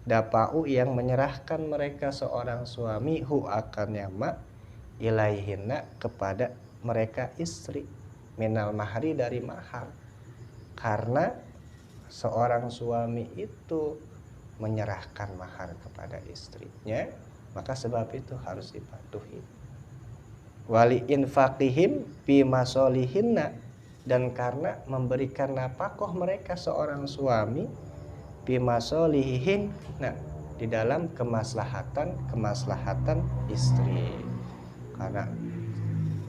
dapa'u yang menyerahkan mereka seorang suami hu akan mak ilaihinna kepada mereka istri minal mahri dari mahar. Karena seorang suami itu menyerahkan mahar kepada istrinya, maka sebab itu harus dipatuhi. Wali infaqihim fi masolihinna, dan karena memberikan nafkah mereka seorang suami fi masolihin, nah di dalam kemaslahatan istri. Karena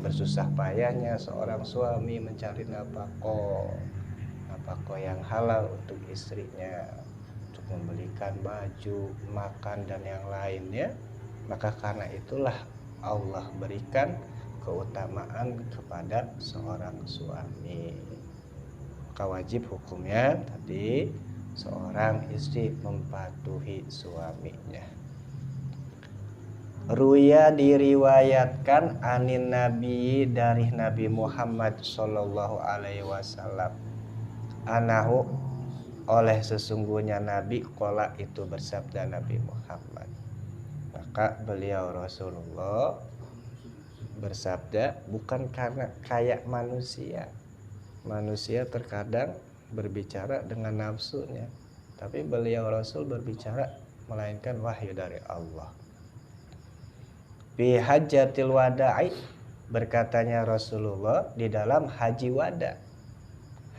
bersusah payahnya seorang suami mencari nafkah yang halal untuk istrinya, untuk membelikan baju, makan dan yang lainnya, maka karena itulah Allah berikan keutamaan kepada seorang suami. Maka wajib hukumnya tadi seorang istri mematuhi suaminya. Ruya diriwayatkan anin nabi dari Nabi Muhammad sallallahu alaihi wasallam, anahu oleh sesungguhnya Nabi qala itu bersabda Nabi Muhammad. Maka beliau Rasulullah bersabda bukan karena kayak manusia. Manusia terkadang berbicara dengan nafsunya, tapi beliau Rasul berbicara melainkan wahyu dari Allah. Bi hajjatil wada'i, berkatanya Rasulullah di dalam haji wada.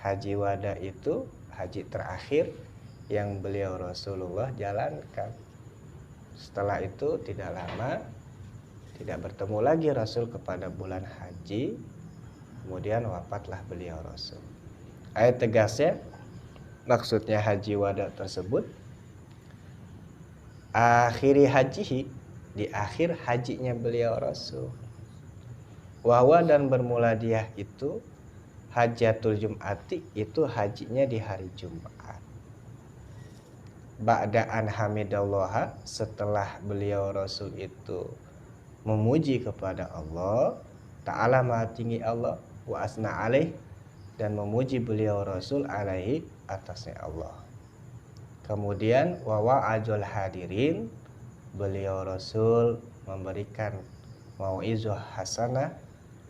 Haji wada itu haji terakhir yang beliau Rasulullah jalankan. Setelah itu tidak lama tidak bertemu lagi Rasul kepada bulan haji, kemudian wafatlah beliau Rasul. Ayat tegasnya maksudnya haji wada tersebut akhiri hajihi, di akhir hajinya beliau Rasul. Wahwa, dan bermula dia itu hajatul jum'ati, itu hajinya di hari Jumat. Ba'da'an hamidallaha, setelah beliau Rasul itu memuji kepada Allah Ta'ala, maha tinggi Allah, wa asna alaih, dan memuji beliau Rasul alaihi, atasnya Allah. Kemudian wa wa'ajul hadirin, beliau Rasul memberikan mau'izah hasanah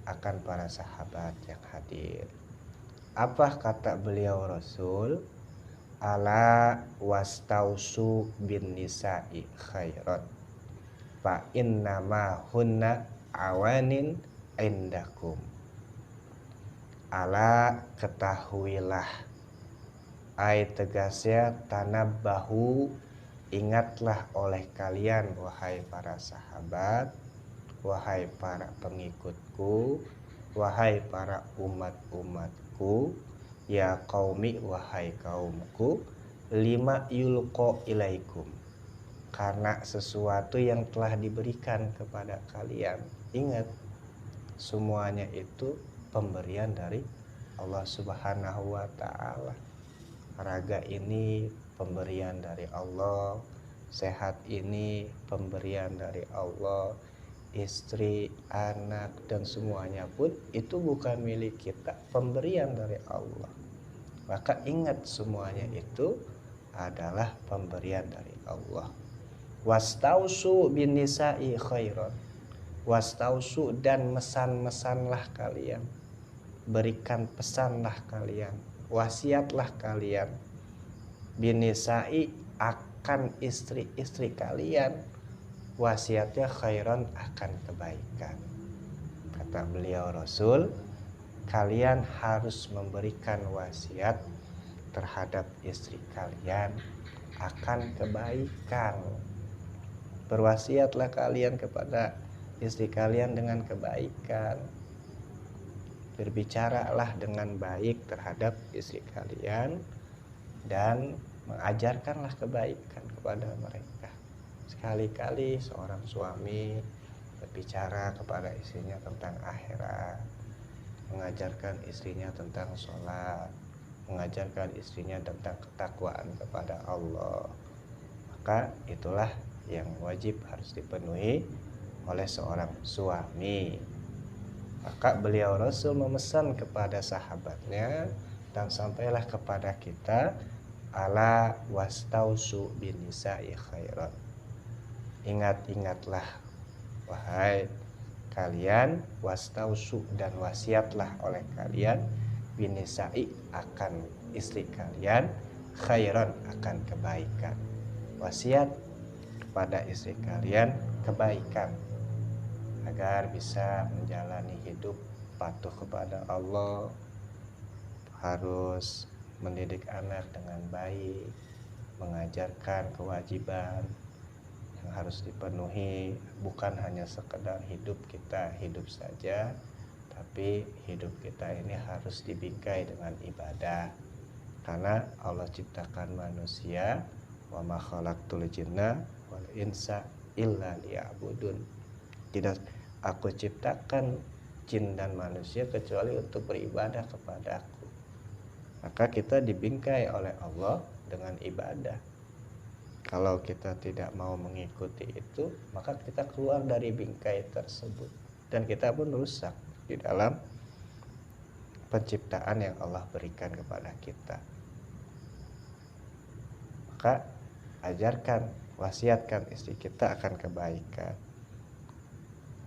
akan para sahabat yang hadir. Apa kata beliau Rasul? Ala wastausu bin nisa'i khairat fa innama hunna awanin indakum. Ala, ketahuilah, ai tegasnya tanabbahu, ingatlah oleh kalian wahai para sahabat, wahai para pengikutku, wahai para umat-umatku, ya qaumi, wahai kaumku, lima yulqa ilaikum, karena sesuatu yang telah diberikan kepada kalian. Ingat, semuanya itu pemberian dari Allah Subhanahu wa ta'ala. Raga ini pemberian dari Allah, sehat ini pemberian dari Allah, istri, anak, dan semuanya pun itu bukan milik kita, pemberian dari Allah. Maka ingat, semuanya itu adalah pemberian dari Allah. Wastausu bin nisa'i khairan, wastausu, dan mesan-mesanlah kalian, berikan pesanlah kalian, wasiatlah kalian, bin nisa'i, akan istri-istri kalian, wasiatnya khairan, akan kebaikan. Kata beliau Rasul, kalian harus memberikan wasiat terhadap istri kalian akan kebaikan. Berwasiatlah kalian kepada istri kalian dengan kebaikan. Berbicaralah dengan baik terhadap istri kalian dan mengajarkanlah kebaikan kepada mereka. Sekali-kali seorang suami berbicara kepada istrinya tentang akhirat, mengajarkan istrinya tentang sholat, mengajarkan istrinya tentang ketakwaan kepada Allah, maka itulah yang wajib harus dipenuhi oleh seorang suami. Maka beliau Rasul memesan kepada sahabatnya dan sampailah kepada kita ala wastausu binisa'i khairan. Ingat-ingatlah wahai kalian, wastausu dan wasiatlah oleh kalian, binisa'i akan istri kalian, khairan akan kebaikan. Wasiat kepada istri kalian kebaikan agar bisa menjalani hidup patuh kepada Allah, harus mendidik anak dengan baik, mengajarkan kewajiban yang harus dipenuhi, bukan hanya sekedar hidup kita hidup saja, tapi hidup kita ini harus dibingkai dengan ibadah. Karena Allah ciptakan manusia, wa ma khalaqtul jinna wal insa illa liya'budun. Tidak aku ciptakan jin dan manusia kecuali untuk beribadah kepadaku. Maka kita dibingkai oleh Allah dengan ibadah. Kalau kita tidak mau mengikuti itu, maka kita keluar dari bingkai tersebut dan kita pun rusak di dalam penciptaan yang Allah berikan kepada kita. Maka ajarkan, wasiatkan istri kita akan kebaikan.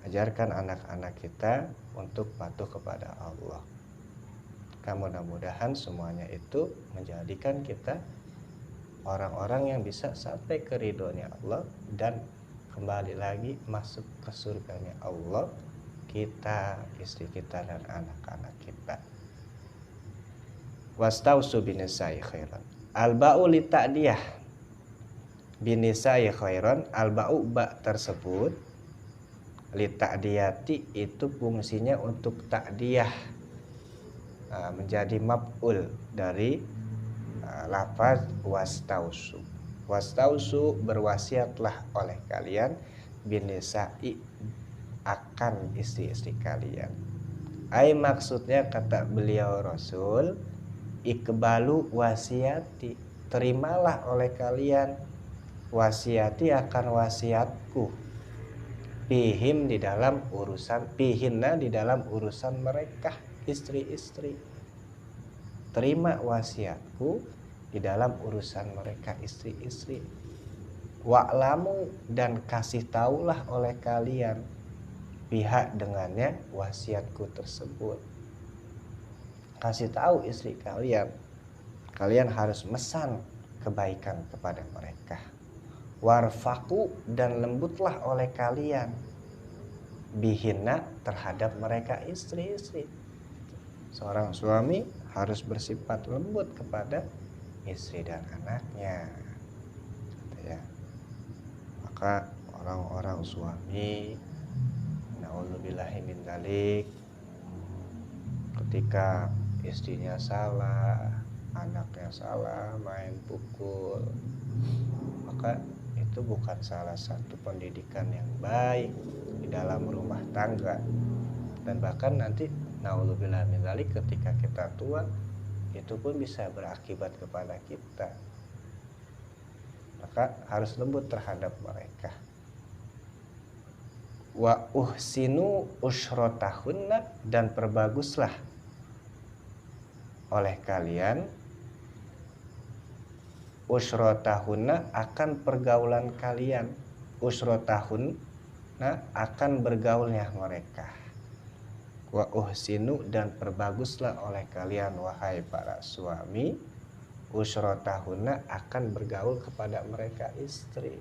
Ajarkan anak-anak kita untuk patuh kepada Allah. Mudah-mudahan semuanya itu menjadikan kita orang-orang yang bisa sampai ke ridhonya Allah dan kembali lagi masuk ke surganya Allah, kita, istri kita dan anak-anak kita. Wastausu binisa'i khairan. Al-ba'u li ta'diyah binisa'i khairan. Al-ba'u ba tersebut li ta'diyati itu fungsinya untuk ta'diyah, menjadi maf'ul dari lafaz wastausu. Wastausu berwasiatlah oleh kalian binisa'i akan istri-istri kalian. Ai maksudnya kata beliau Rasul, ikbalu wasiati, terimalah oleh kalian wasiati akan wasiatku, pihim di dalam urusan, pihinna di dalam urusan mereka istri-istri. Terima wasiatku di dalam urusan mereka istri-istri. Wa'lamu dan kasih taulah oleh kalian pihak dengannya wasiatku tersebut. Kasih tahu istri kalian, kalian harus mesan kebaikan kepada mereka. Warfaku dan lembutlah oleh kalian bihinna terhadap mereka istri-istri. Seorang suami harus bersifat lembut kepada istri dan anaknya, ya. Maka orang-orang suami, na'udzubillahi min dzalik, ketika istrinya salah, anaknya salah, main pukul, maka itu bukan salah satu pendidikan yang baik di dalam rumah tangga. Dan bahkan nanti na'udzubillah min dzalik ketika kita tua itu pun bisa berakibat kepada kita. Maka harus lembut terhadap mereka. Wa uhsinu usyrotahunna dan perbaguslah oleh kalian usyrotahunna akan pergaulan kalian. Usyrotahunna akan bergaulnya mereka. Wa uhsinu dan perbaguslah oleh kalian wahai para suami usyrotahunna akan bergaul kepada mereka istri.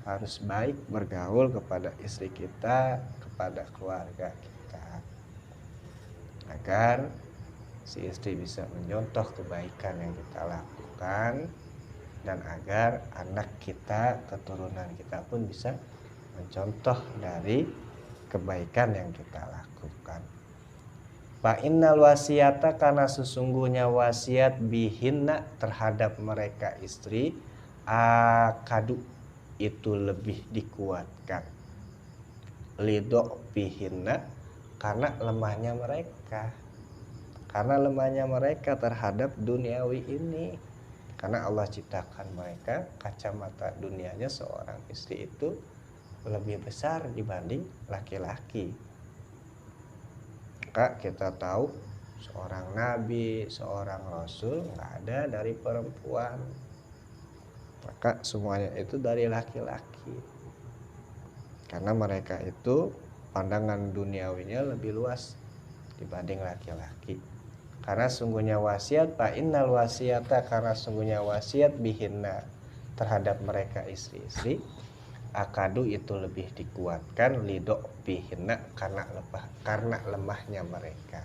Harus baik bergaul kepada istri kita, kepada keluarga kita, agar si istri bisa mencontoh kebaikan yang kita lakukan, dan agar anak kita, keturunan kita pun bisa mencontoh dari kebaikan yang kita lakukan. Fa innal wasiyata, karena sesungguhnya wasiat bihinna terhadap mereka istri, akadu itu lebih dikuatkan, lido bihinna karena lemahnya mereka, terhadap duniawi ini. Karena Allah ciptakan mereka, kacamata dunianya seorang istri itu lebih besar dibanding laki-laki. Maka kita tahu seorang nabi, seorang rasul nggak ada dari perempuan, maka semuanya itu dari laki-laki, karena mereka itu pandangan duniawinya lebih luas dibanding laki-laki. Karena sungguhnya wasiat, fa innal wasiyata, karena sungguhnya wasiat bihinna, terhadap mereka istri-istri, akadu itu lebih dikuatkan, lidok bihinna, karena lemahnya mereka.